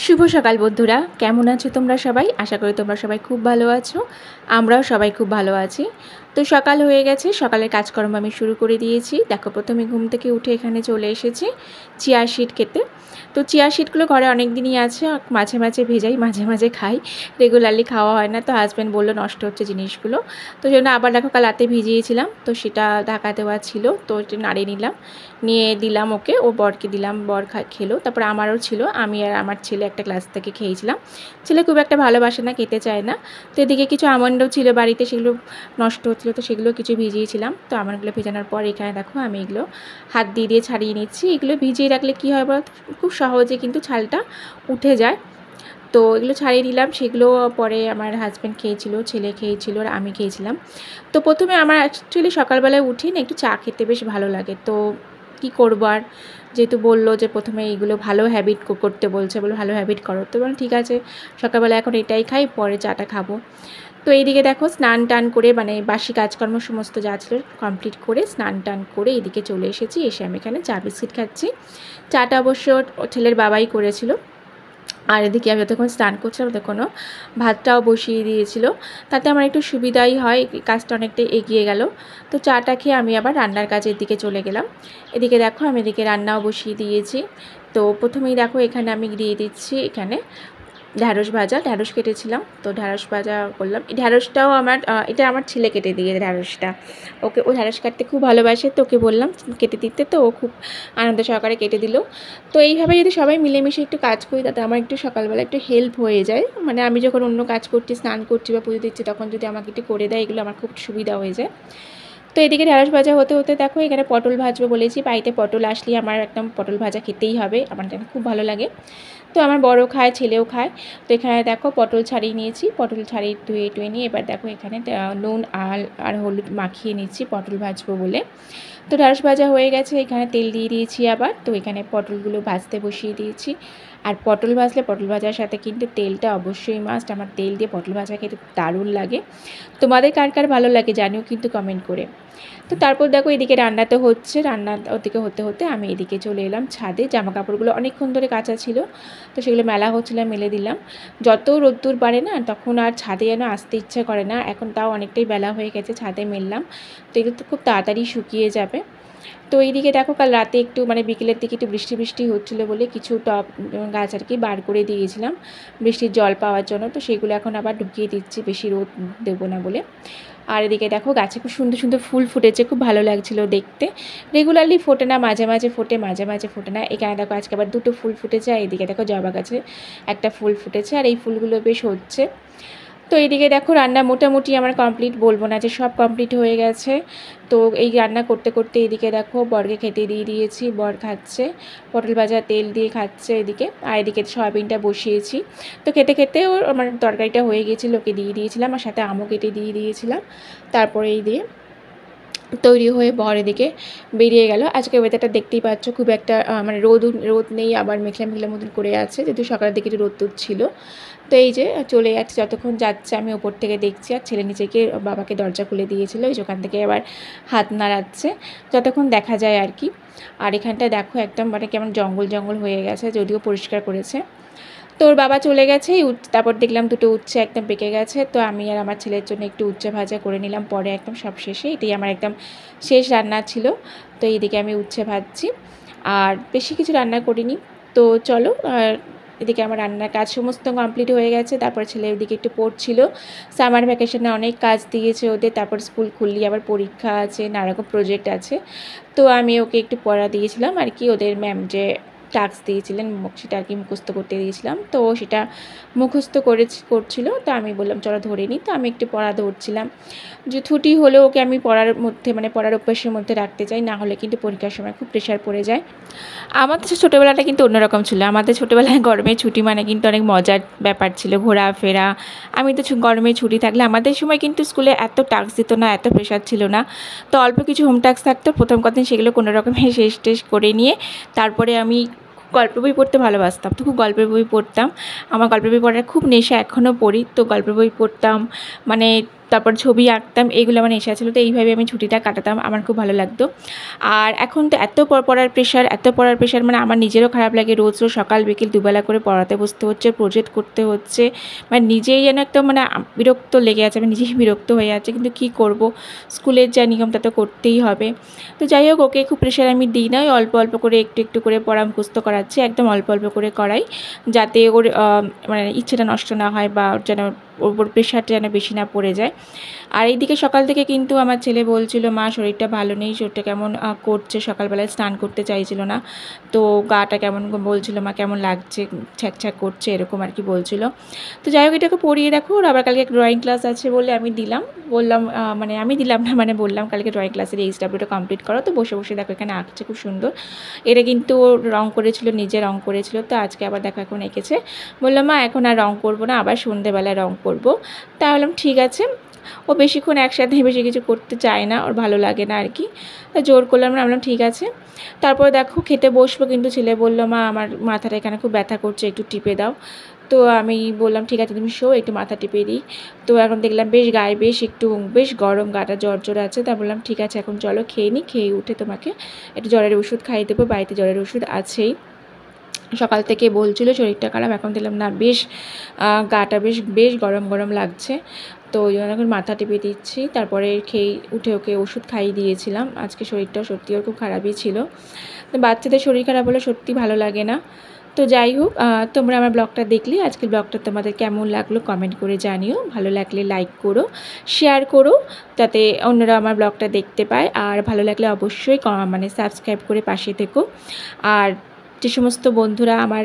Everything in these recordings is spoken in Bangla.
শুভ সকাল বন্ধুরা, কেমন আছো তোমরা সবাই? আশা করি তোমরা সবাই খুব ভালো আছো। আমরাও সবাই খুব ভালো আছি। তো সকাল হয়ে গেছে, সকালের কাজকর্ম আমি শুরু করে দিয়েছি। দেখো, প্রথমে ঘুম থেকে উঠে এখানে চলে এসেছি চিয়া সিড খেতে। তো চিয়া সিডগুলো ঘরে অনেক দিনই আছে, মাঝে মাঝে ভেজাই, মাঝে মাঝে খাই, রেগুলারলি খাওয়া হয় না। তো হাজব্যান্ড বললো নষ্ট হচ্ছে জিনিসগুলো, তো জন্য আবার দেখো কাল রাতে ভিজিয়েছিলাম, তো সেটা ঢাকা দেওয়া ছিল, তো এটা নাড়িয়ে নিলাম, নিয়ে দিলাম ওকে, ও বরকে দিলাম, বর খেলো। তারপর আমারও ছিল, আমি আর আমার ছেলে একটা ক্লাস থেকে খেয়েছিলাম। ছেলে খুব একটা ভালোবাসে না, খেতে চায় না। তো এদিকে কিছু আমন্ডও ছিল বাড়িতে, সেগুলো নষ্ট হচ্ছিলো, তো সেগুলো কিছু ভিজিয়েছিলাম। তো আমন্ডগুলো ভেজানোর পর এখানে দেখো আমি এগুলো হাত দিয়ে দিয়ে ছাড়িয়ে নিচ্ছি। এগুলো ভিজিয়ে রাখলে কী হয় বলো, খুব সহজে কিন্তু ছালটা উঠে যায়। তো এগুলো ছাড়িয়ে নিলাম, সেগুলো পরে আমার হাজব্যান্ড খেয়েছিল, ছেলে খেয়েছিল, আর আমি খেয়েছিলাম। তো প্রথমে আমার অ্যাকচুয়ালি সকালবেলায় উঠি না একটু চা খেতে বেশ ভালো লাগে। তো কি করবো আর, যেহেতু বললো যে প্রথমে এইগুলো ভালো হ্যাবিট করতে বলছে, বলো ভালো হ্যাবিট করো, তো বললাম ঠিক আছে, সকালবেলা এখন এটাই খাই, পরে চাটা খাবো। তো এইদিকে দেখো স্নান টান করে, মানে বাসি কাজকর্ম সমস্ত যা ছিল কমপ্লিট করে স্নান টান করে এদিকে চলে এসেছি। এসে আমি এখানে চা বিস্কিট খাচ্ছি। চাটা অবশ্য ছেলের বাবাই করেছিল। আর এদিকে আমি যতক্ষণ স্নান করছিলাম তখনও ভাতটাও বসিয়ে দিয়েছিল, তাতে আমার একটু সুবিধাই হয়, কাজটা অনেকটাই এগিয়ে গেল। তো চাটা খেয়ে আমি আবার রান্নার কাজের দিকে চলে গেলাম। এদিকে দেখো আমি এদিকে রান্নাও বসিয়ে দিয়েছি। তো প্রথমেই দেখো এখানে আমি দিয়ে দিচ্ছি এখানে ঢ্যাঁড়স ভাজা, ঢ্যাঁড়স কেটেছিলাম, তো ঢ্যাঁড়স ভাজা করলাম। এই ঢ্যাঁড়সটাও এটা আমার ছেলে কেটে দিয়ে ঢ্যাঁড়সটা, ওকে, ও ঢ্যাঁড়স কাটতে খুব ভালোবাসে, তো ওকে বললাম কেটে দিতে, তো ও খুব আনন্দ সহকারে কেটে দিল। তো এইভাবে যদি সবাই মিলেমিশে একটু কাজ করি, তাতে আমার একটু সকালবেলা একটু হেল্প হয়ে যায়। মানে আমি যখন অন্য কাজ করছি, স্নান করছি বা পুজো দিচ্ছি, তখন যদি আমাকে একটু করে দেয়, এগুলো আমার খুব সুবিধা হয়ে যায়। তো এদিকে ঢ্যাঁড়স ভাজা হতে হতে দেখো এখানে পটল ভাজবো বলেছি, বাড়িতে পটল আসলেই আমার একদম পটল ভাজা খেতেই হবে, আমার খুব ভালো লাগে। তো আমার বড় খায়, ছেলেও খায়। তো এখানে দেখো পটল ছাড়িয়ে নিয়েছি, পটল ছাড়িয়ে ধুয়ে নিয়ে এবার দেখো এখানে নুন আর হলুদ মাখিয়ে নিচ্ছি পটল ভাজবো বলে। তো ঢ্যাঁড়স ভাজা হয়ে গেছে, এখানে তেল দিয়ে দিয়েছি আবার। তো এখানে পটলগুলো ভাজতে বসিয়ে দিয়েছি। আর পটল ভাজলে পটল ভাজার সাথে কিন্তু তেলটা অবশ্যই মাস্ট। আমার তেল দিয়ে পটল ভাজা খেতে দারুণ লাগে। তোমাদের কার কার ভালো লাগে জানিও কিন্তু কমেন্ট করে। তো তারপর দেখো এদিকে রান্নাতে হচ্ছে, রান্না ওদিকে হতে হতে আমি এদিকে চলে এলাম ছাদে। জামা কাপড়গুলো অনেকক্ষণ ধরে কাচা ছিল, তো সেগুলো মেলা হচ্ছিল, মেলে দিলাম। যত রোদ্দুর বাড়ে না, তখন আর ছাদে যেন আসতে ইচ্ছা করে না। এখন তাও অনেকটাই বেলা হয়ে গেছে, ছাদে মেললাম, তো এগুলো তো খুব তাড়াতাড়ি শুকিয়ে যাবে। তো এইদিকে দেখো কাল রাতে একটু মানে বিকেলের দিকে একটু বৃষ্টি বৃষ্টি হচ্ছিলো বলে কিছু টব গাছ আর কি বার করে দিয়েছিলাম বৃষ্টির জল পাওয়ার জন্য। তো সেগুলো এখন আবার ঢুকিয়ে দিচ্ছি, বেশি রোদ দেবো না বলে। আর এদিকে দেখো গাছে খুব সুন্দর সুন্দর ফুল ফুটেছে, খুব ভালো লাগছিলো দেখতে। রেগুলারলি ফোটে না, মাঝে মাঝে ফোটে, মাঝে মাঝে ফোটে না। এখানে দেখো আজকে আবার দুটো ফুল ফুটেছে, আর এদিকে দেখো জবা গাছে একটা ফুল ফুটেছে, আর এই ফুলগুলো বেশ হচ্ছে। তো এইদিকে দেখো রান্না মোটামুটি আমার কমপ্লিট, বলবো না যে সব কমপ্লিট হয়ে গেছে। তো এই রান্না করতে করতে এদিকে দেখো বরকে খেতে দিয়ে দিয়েছি, বর খাচ্ছে, পটল ভাজা তেল দিয়ে খাচ্ছে এদিকে। আর এদিকে সয়াবিনটা বসিয়েছি। তো খেতে খেতে আমার তরকারিটা হয়ে গিয়েছিল, ওকে দিয়ে দিয়েছিলাম, আর সাথে আমও কেটে দিয়ে দিয়েছিলাম। তারপরে এই দিয়ে তৈরি হয়ে বর এদিকে বেরিয়ে গেল। আজকে ওয়েদারটা দেখতেই পাচ্ছ, খুব একটা মানে রোদ নেই, আবার মেঘলা মেঘলা মতন করে আছে, যেহেতু সকালের দিকে একটু রোদ ছিল। তো এই যে চলে যাচ্ছে, যতক্ষণ যাচ্ছে আমি ওপর থেকে দেখছি, আর ছেলে নিচেকে বাবাকে দরজা খুলে দিয়েছিল, ওই ওখান থেকে আবার হাত নাড়াচ্ছে, যতক্ষণ দেখা যায় আর কি। আর এখানটা দেখো একদম মানে কেমন জঙ্গল জঙ্গল হয়ে গেছে, যদিও পরিষ্কার করেছে। তো ওর বাবা চলে গেছে, তারপর দেখলাম দুটো উচ্ছে একদম পেকে গেছে, তো আমি আর আমার ছেলের জন্য একটু উচ্ছে ভাজা করে নিলাম পরে একদম সব শেষে। এটাই আমার একদম শেষ রান্না ছিল। তো এইদিকে আমি উচ্ছে ভাজছি, আর বেশি কিছু রান্না করিনি। তো চলো, আর এদিকে আমার রান্নার কাজ সমস্ত কমপ্লিট হয়ে গেছে। তারপর ছেলে ওদিকে একটু পড়ছিল, সামার ভ্যাকেশনে অনেক কাজ দিয়েছে ওদের, তারপর স্কুল খুললি আবার পরীক্ষা আছে, নানারকম প্রজেক্ট আছে। তো আমি ওকে একটু পড়া দিয়েছিলাম আর কি, ওদের ম্যাম যে টাস্ক দিয়েছিলেন সেটা আর কি মুখস্থ করতে দিয়েছিলাম, তো সেটা মুখস্থ করছিল। তো আমি বললাম চলো ধরে নিই, তো আমি একটু পড়া ধরছিলাম। যে ছুটি হলেও ওকে আমি পড়ার মধ্যে মানে পড়ার অভ্যাসের মধ্যে রাখতে চাই, না হলে কিন্তু পরীক্ষার সময় খুব প্রেশার পড়ে যায়। আমাদের ছোটোবেলাটা কিন্তু অন্যরকম ছিল। আমাদের ছোটোবেলায় গরমের ছুটি মানে কিন্তু অনেক মজার ব্যাপার ছিল, ঘোরাফেরা। আমি তো গরমের ছুটি থাকলে আমাদের সময় কিন্তু স্কুলে এত টাস্ক দিত না, এত প্রেশার ছিল না। তো অল্প কিছু হোম টাস্ক থাকতো, প্রথম কদিন সেগুলো কোনো রকমে শেষ টেস করে নিয়ে তারপরে আমি গল্পের বই পড়তে ভালোবাসতাম, তো খুব গল্পের বই পড়তাম। আমার গল্পের বই পড়ার খুব নেশা, এখনও পড়ি। তো গল্পের বই পড়তাম, মানে তারপর ছবি আঁকতাম, এগুলো আমার নেশা ছিল। তো এইভাবে আমি ছুটিটা কাটাতাম, আমার খুব ভালো লাগতো। আর এখন তো এত পড়ার প্রেশার, মানে আমার নিজেরও খারাপ লাগে। রোজ সকাল বিকেল দুবেলা করে পড়াতে বসতে হচ্ছে, প্রজেক্ট করতে হচ্ছে, মানে নিজেই যেন একটা মানে বিরক্ত লেগে আছে, আমি নিজেই বিরক্ত হয়ে যাচ্ছে, কিন্তু কি করব, স্কুলের যা নিয়মটা তো করতেই হবে। তো যাই হোক, ওকে খুব প্রেশার আমি দিই না, অল্প অল্প করে একটু একটু করে পড়া মুখস্থ করাচ্ছি, একদম অল্প অল্প করে করাই, যাতে ওর মানে ইচ্ছেটা নষ্ট না হয়, বা যেন ওর উপর প্রেশারটা যেন বেশি না পড়ে যায়। আর এইদিকে সকাল থেকে কিন্তু আমার ছেলে বলছিল, মা শরীরটা ভালো নেই, শরীরটা কেমন করছে, সকালবেলায় স্নান করতে চাইছিল না, তো গাটা কেমন বলছিল, মা কেমন লাগছে, ছ্যাক ছ্যাক করছে, এরকম আর কি বলছিল। তো যাই হোক, এটাকে পড়িয়ে দেখো, ওর আবার কালকে ড্রয়িং ক্লাস আছে বলে আমি বললাম মানে আমি দিলাম না, মানে বললাম কালকে ড্রয়িং ক্লাসের এইচডাব্লিউটা কমপ্লিট করো। তো বসে বসে দেখো এখানে আঁকছে, খুব সুন্দর। এটা কিন্তু রং করেছিল, নিজে রং করেছিল, তো আজকে আবার দেখো এখন এঁকেছে। বললাম, মা এখন আর রং করবো না, আবার সন্ধেবেলায় রং করবো। তা বললাম ঠিক আছে। ও বেশিক্ষণ একসাথে বেশি কিছু করতে চায় না, ওর ভালো লাগে না আর কি, তা জোর করলাম না, বললাম ঠিক আছে। তারপর দেখো খেতে বসবো, কিন্তু ছেলে বললো, মা আমার মাথাটা এখানে খুব ব্যথা করছে, একটু টিপে দাও। তো আমি বললাম ঠিক আছে, তুমি শো, একটু মাথা টিপে দিই। তো এখন দেখলাম বেশ গায়ে বেশ গরম, গাটা জ্বর আছে। তা বললাম ঠিক আছে, এখন চলো খেয়ে নিই, খেয়ে উঠে তোমাকে একটু জ্বরের ওষুধ খাইয়ে দেবো, বাড়িতে জ্বরের ওষুধ আছেই। সকাল থেকে বলছিল শরীরটা খারাপ, এখন দিলাম না, বেশ গাটা বেশ গরম গরম লাগছে। তো ওই জন্য এখন মাথা টিপে দিচ্ছি। তারপরে খেয়ে উঠে ওকে ওষুধ খাইয়ে দিয়েছিলাম। আজকে শরীরটা সত্যি ওর খুব খারাপই ছিল। তো বাচ্চাদের শরীর খারাপ হলে সত্যি ভালো লাগে না। তো যাই হোক, তোমরা আমার ব্লগটা দেখলে, আজকের ব্লগটা তোমাদের কেমন লাগলো কমেন্ট করে জানিও। ভালো লাগলে লাইক করো, শেয়ার করো, যাতে অন্যরা আমার ব্লগটা দেখতে পায়। আর ভালো লাগলে অবশ্যই মানে সাবস্ক্রাইব করে পাশে থেকো। আর যে সমস্ত বন্ধুরা আমার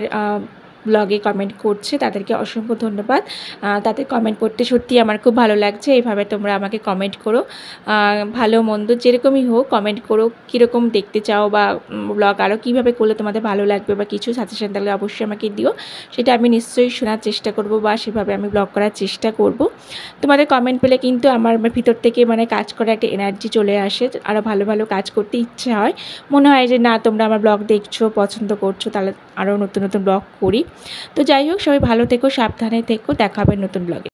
ব্লগে কমেন্ট করছে তাদেরকে অসংখ্য ধন্যবাদ। তাদের কমেন্ট পড়তে সত্যি আমার খুব ভালো লাগছে। এইভাবে তোমরা আমাকে কমেন্ট করো, ভালো মন্দ যেরকমই হোক কমেন্ট করো, কীরকম দেখতে চাও, বা ব্লগ আরও কীভাবে করলে তোমাদের ভালো লাগবে, বা কিছু সাজেশন থাকলে অবশ্যই আমাকে দিও, সেটা আমি নিশ্চয়ই শোনার চেষ্টা করব, বা সেভাবে আমি ব্লগ করার চেষ্টা করব। তোমাদের কমেন্ট পেলে কিন্তু আমার ভিতর থেকে মানে কাজ করার একটা এনার্জি চলে আসে, আরও ভালো ভালো কাজ করতে ইচ্ছে হয়, মনে হয় যে না তোমরা আমার ব্লগ দেখছো, পছন্দ করছো, তাহলে আরও নতুন নতুন ব্লগ করি। তো যাই হোক, সবাই ভালো থেকো, সাবধানে থেকো, দেখা হবে নতুন ব্লগে।